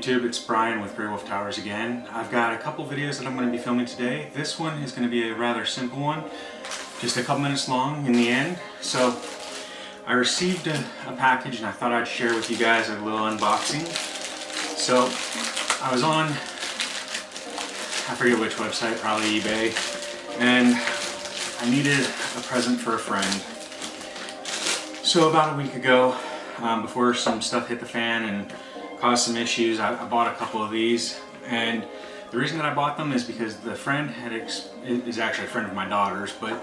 YouTube? It's Brian with GreyWolf again. I've got a couple videos that I'm going to be filming today. This one is going to be a rather simple one, just a couple minutes long in the end. So I received a package and I thought I'd share with you guys a little unboxing. So I was on, I forget which website, probably eBay, and I needed a present for a friend. So about a week ago, before some stuff hit the fan and caused some issues, I bought a couple of these. And the reason that I bought them is because the friend is actually a friend of my daughter's, but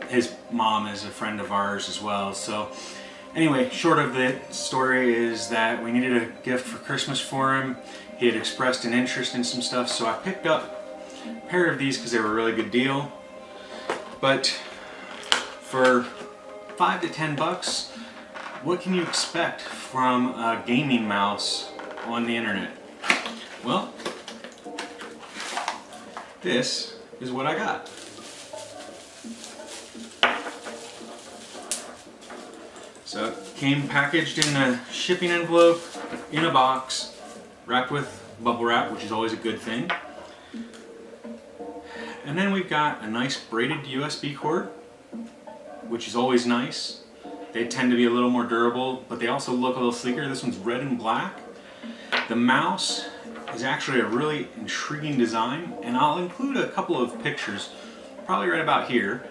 his mom is a friend of ours as well. So anyway, short of the story is that we needed a gift for Christmas for him. He had expressed an interest in some stuff, so I picked up a pair of these because they were a really good deal. But for $5 to $10, what can you expect from a gaming mouse on the internet? Well, this is what I got. So it came packaged in a shipping envelope, in a box, wrapped with bubble wrap, which is always a good thing. And then we've got a nice braided USB cord, which is always nice. They tend to be a little more durable, but they also look a little sleeker. This one's red and black. The mouse is actually a really intriguing design, and I'll include a couple of pictures, probably right about here.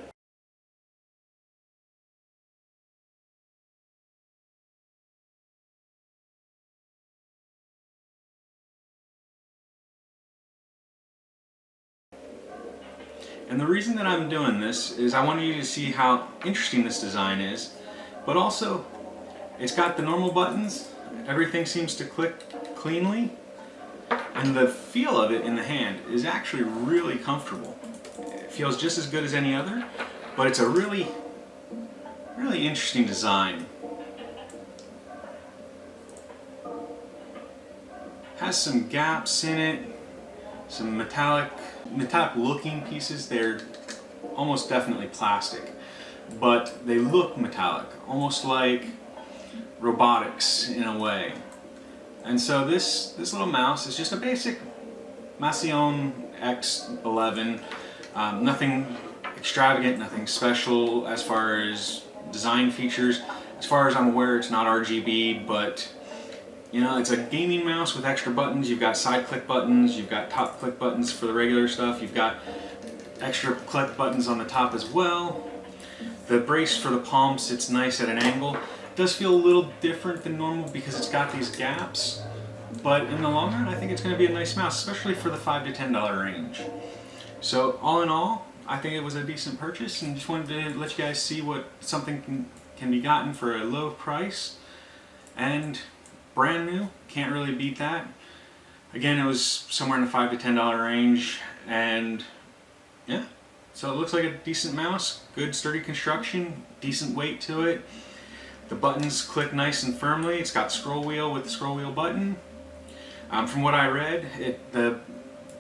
And the reason that I'm doing this is I want you to see how interesting this design is, but also it's got the normal buttons, everything seems to click cleanly, and the feel of it in the hand is actually really comfortable. It feels just as good as any other, but it's a really interesting design. Has some gaps in it, some metallic looking pieces. They're almost definitely plastic, but they look metallic, almost like robotics in a way. And so this little mouse is just a basic Masion X11, nothing extravagant, nothing special as far as design features. As far as I'm aware, it's not RGB, but you know, it's a gaming mouse with extra buttons. You've got side click buttons, you've got top click buttons for the regular stuff, you've got extra click buttons on the top as well. The brace for the palm sits nice at an angle. It does feel a little different than normal because it's got these gaps, but in the long run I think it's going to be a nice mouse, especially for the $5 to $10 range. So all in all, I think it was a decent purchase, and just wanted to let you guys see what something can be gotten for a low price and brand new. Can't really beat that. Again, it was somewhere in the $5 to $10 range, and yeah, so it looks like a decent mouse, good sturdy construction, decent weight to it. The buttons click nice and firmly. It's got scroll wheel with the scroll wheel button. From what I read, the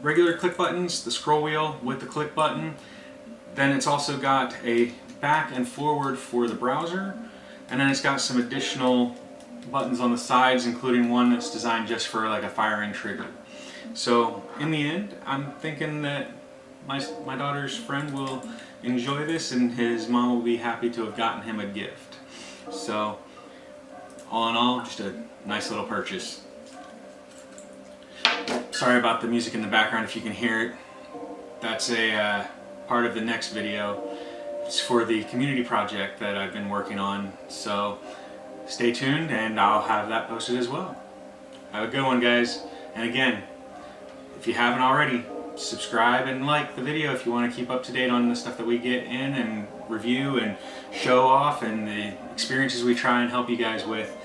regular click buttons, the scroll wheel with the click button, then it's also got a back and forward for the browser, and then it's got some additional buttons on the sides, including one that's designed just for like a firing trigger. So in the end, I'm thinking that my daughter's friend will enjoy this, and his mom will be happy to have gotten him a gift. So all in all, just a nice little purchase. Sorry about the music in the background if you can hear it. That's a part of the next video. It's for the community project that I've been working on. So stay tuned, and I'll have that posted as well. Have a good one, guys. And again, if you haven't already, subscribe and like the video if you want to keep up to date on the stuff that we get in and review and show off, and the experiences we try and help you guys with.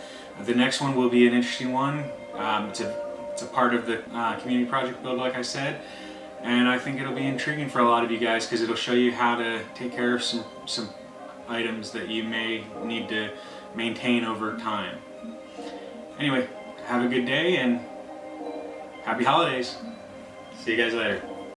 The next one will be an interesting one. It's a part of the community project build, like I said, and I think it'll be intriguing for a lot of you guys because it'll show you how to take care of some items that you may need to maintain over time. Anyway, have a good day and happy holidays. See you guys later.